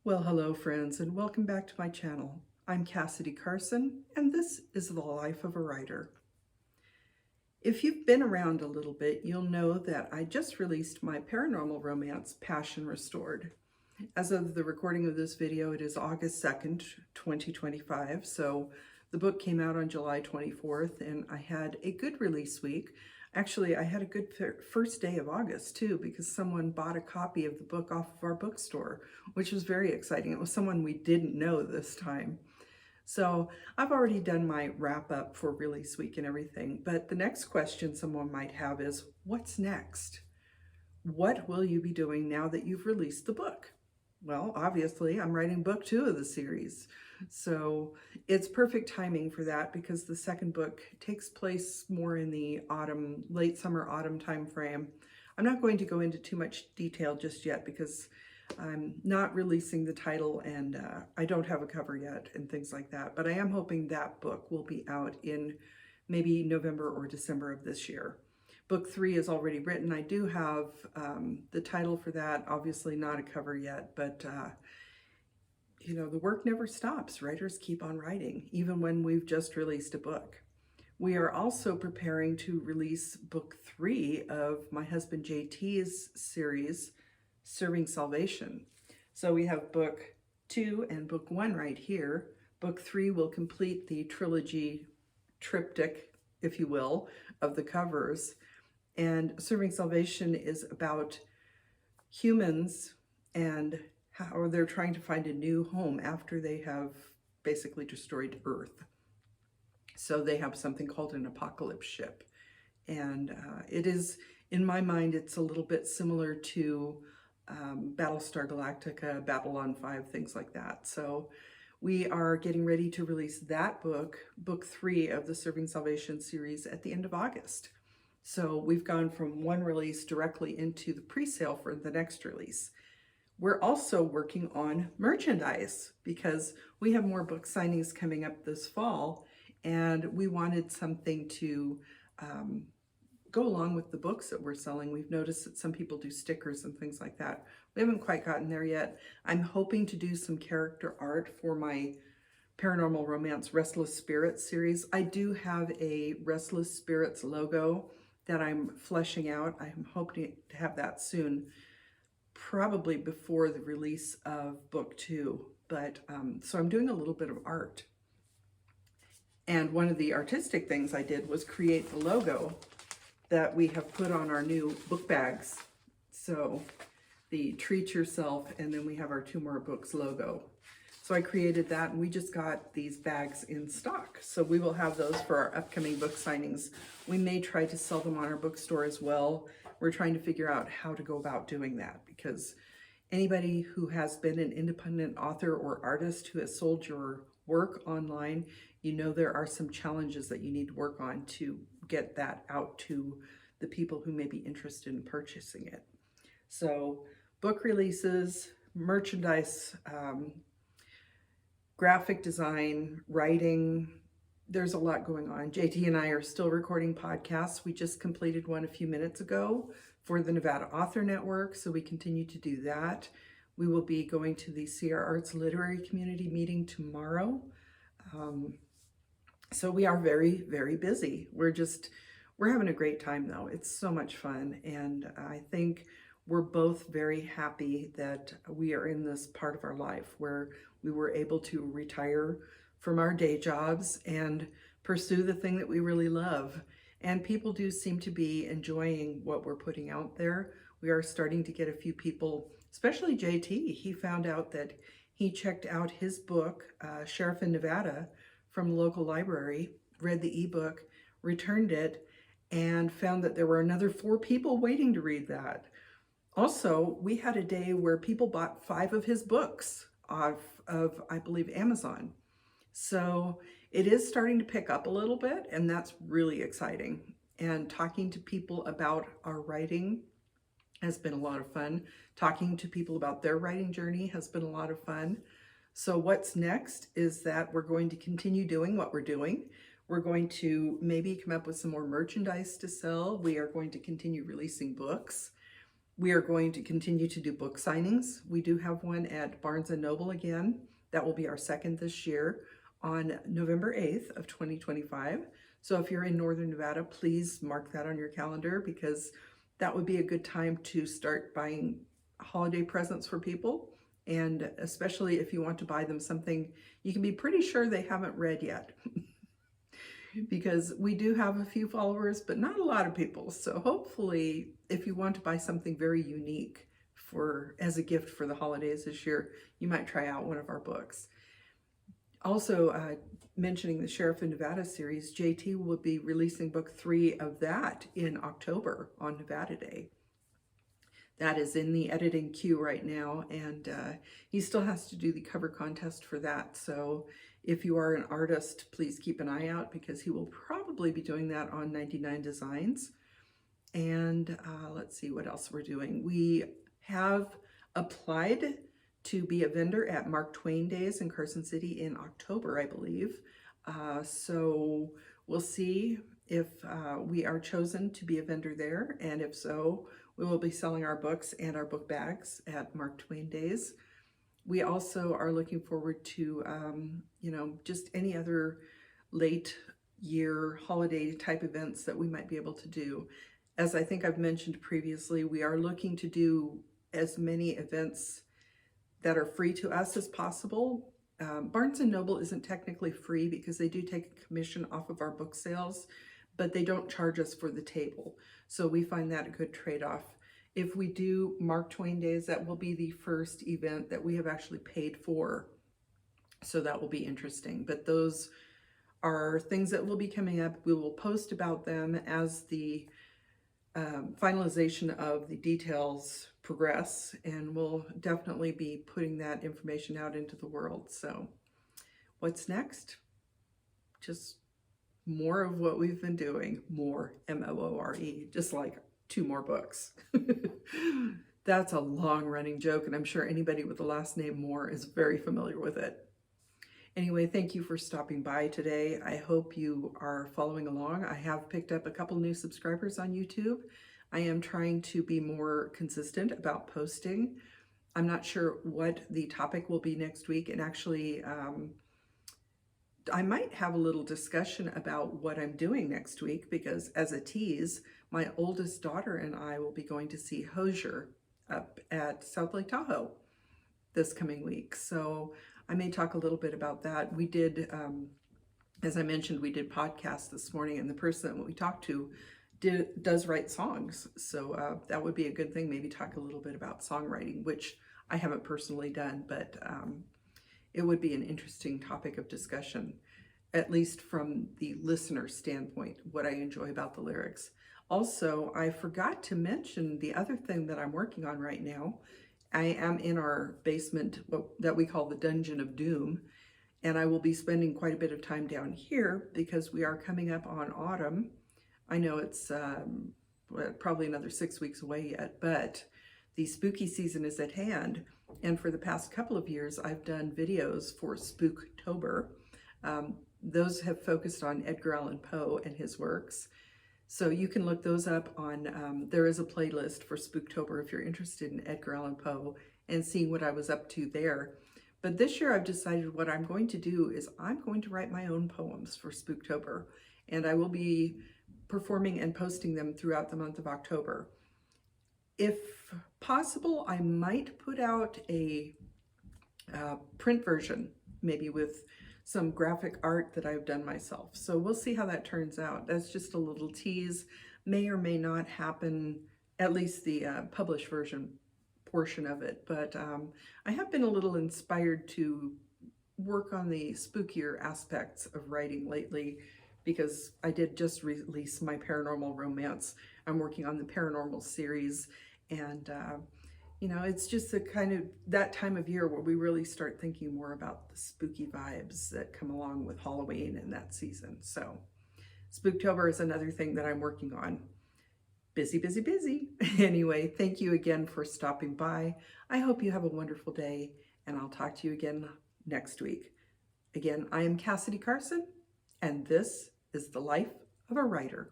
Well, hello friends, and welcome back to my channel. I'm Cassidy Carson, and this is The Life of a Writer. If you've been around a little bit, you'll know that I just released my paranormal romance, Passion Restored. As of the recording of this video, it is August 2nd, 2025, so the book came out on July 24th, and I had a good release week. Actually, I had a good first day of August too, because someone bought a copy of the book off of our bookstore, which was very exciting. It was someone we didn't know this time. So I've already done my wrap up for release week and everything, but the next question someone might have is, what's next? What will you be doing now that you've released the book? Well, obviously, I'm writing book 2 of the series. So it's perfect timing for that because the second book takes place more in the autumn, late summer, autumn time frame. I'm not going to go into too much detail just yet because I'm not releasing the title and I don't have a cover yet and things like that. But I am hoping that book will be out in maybe November or December of this year. Book 3 is already written. I do have the title for that, obviously not a cover yet, but you know, the work never stops. Writers keep on writing, even when we've just released a book. We are also preparing to release book 3 of my husband JT's series, Serving Salvation. So we have book 2 and book 1 right here. Book 3 will complete the trilogy triptych, if you will, of the covers. And Serving Salvation is about humans and how they're trying to find a new home after they have basically destroyed Earth. So they have something called an apocalypse ship. And it is, in my mind, it's a little bit similar to Battlestar Galactica, Babylon 5, things like that. So we are getting ready to release that book, book 3 of the Serving Salvation series, at the end of August. So we've gone from one release directly into the pre-sale for the next release. We're also working on merchandise because we have more book signings coming up this fall, and we wanted something to go along with the books that we're selling. We've noticed that some people do stickers and things like that. We haven't quite gotten there yet. I'm hoping to do some character art for my paranormal romance Restless Spirits series. I do have a Restless Spirits logo that I'm fleshing out. I'm hoping to have that soon, probably before the release of book 2. But so I'm doing a little bit of art. And one of the artistic things I did was create the logo that we have put on our new book bags. So the Treat Yourself, and then we have our 2 More Books logo. So I created that, and we just got these bags in stock. So we will have those for our upcoming book signings. We may try to sell them on our bookstore as well. We're trying to figure out how to go about doing that, because anybody who has been an independent author or artist who has sold your work online, you know there are some challenges that you need to work on to get that out to the people who may be interested in purchasing it. So book releases, merchandise, graphic design, writing, there's a lot going on. JT and I are still recording podcasts. We just completed one a few minutes ago for the Nevada Author Network, so we continue to do that. We will be going to the Sierra Arts Literary Community meeting tomorrow. So we are very, very busy. We're having a great time though. It's so much fun, and I think we're both very happy that we are in this part of our life where we were able to retire from our day jobs and pursue the thing that we really love. And people do seem to be enjoying what we're putting out there. We are starting to get a few people, especially JT. He found out that he checked out his book, Sheriff in Nevada, from the local library, read the ebook, returned it, and found that there were another 4 people waiting to read that. Also, we had a day where people bought 5 of his books off of, I believe, Amazon. So it is starting to pick up a little bit, and that's really exciting. And talking to people about our writing has been a lot of fun. Talking to people about their writing journey has been a lot of fun. So what's next is that we're going to continue doing what we're doing. We're going to maybe come up with some more merchandise to sell. We are going to continue releasing books. We are going to continue to do book signings. We do have one at Barnes & Noble again. That will be our second this year on November 8th of 2025. So if you're in Northern Nevada, please mark that on your calendar, because that would be a good time to start buying holiday presents for people. And especially if you want to buy them something you can be pretty sure they haven't read yet. Because we do have a few followers, but not a lot of people. So hopefully, if you want to buy something very unique as a gift for the holidays this year, you might try out one of our books. Also, mentioning the Sheriff of Nevada series, JT will be releasing book 3 of that in October on Nevada Day. That is in the editing queue right now, and he still has to do the cover contest for that. So if you are an artist, please keep an eye out, because he will probably be doing that on 99 Designs. And let's see what else we're doing. We have applied to be a vendor at Mark Twain Days in Carson City in October, I believe. So we'll see if we are chosen to be a vendor there, and if so, we will be selling our books and our book bags at Mark Twain Days. We also are looking forward to, just any other late year holiday type events that we might be able to do. As I think I've mentioned previously, we are looking to do as many events that are free to us as possible. Barnes & Noble isn't technically free because they do take a commission off of our book sales, but they don't charge us for the table. So we find that a good trade-off. If we do Mark Twain Days, that will be the first event that we have actually paid for. So that will be interesting. But those are things that will be coming up. We will post about them as the finalization of the details progress, and we'll definitely be putting that information out into the world. So what's next? Just more of what we've been doing. More, M-O-O-R-E, just like 2 more books. That's a long-running joke, and I'm sure anybody with the last name Moore is very familiar with it. Anyway, thank you for stopping by today. I hope you are following along. I have picked up a couple new subscribers on YouTube. I am trying to be more consistent about posting. I'm not sure what the topic will be next week, and actually, I might have a little discussion about what I'm doing next week, because as a tease, my oldest daughter and I will be going to see Hozier up at South Lake Tahoe this coming week. So I may talk a little bit about that. We did, as I mentioned, we did podcasts this morning, and the person that we talked to does write songs. So that would be a good thing, maybe talk a little bit about songwriting, which I haven't personally done, but it would be an interesting topic of discussion, at least from the listener standpoint, what I enjoy about the lyrics. Also, I forgot to mention the other thing that I'm working on right now. I am in our basement, that we call the Dungeon of Doom, and I will be spending quite a bit of time down here because we are coming up on autumn. I know it's probably another 6 weeks away yet, but the spooky season is at hand. And for the past couple of years, I've done videos for Spooktober. Those have focused on Edgar Allan Poe and his works. So you can look those up on, there is a playlist for Spooktober if you're interested in Edgar Allan Poe and seeing what I was up to there. But this year I've decided what I'm going to do is I'm going to write my own poems for Spooktober, and I will be performing and posting them throughout the month of October. If possible, I might put out a print version, maybe with some graphic art that I've done myself. So we'll see how that turns out. That's just a little tease. May or may not happen, at least the published version portion of it. But I have been a little inspired to work on the spookier aspects of writing lately, because I did just release my paranormal romance. I'm working on the paranormal series, and it's just that time of year where we really start thinking more about the spooky vibes that come along with Halloween and that season. So Spooktober is another thing that I'm working on. Busy, busy, busy. Anyway, thank you again for stopping by. I hope you have a wonderful day, and I'll talk to you again next week. Again, I am Cassidy Carson, and this is the life of a writer.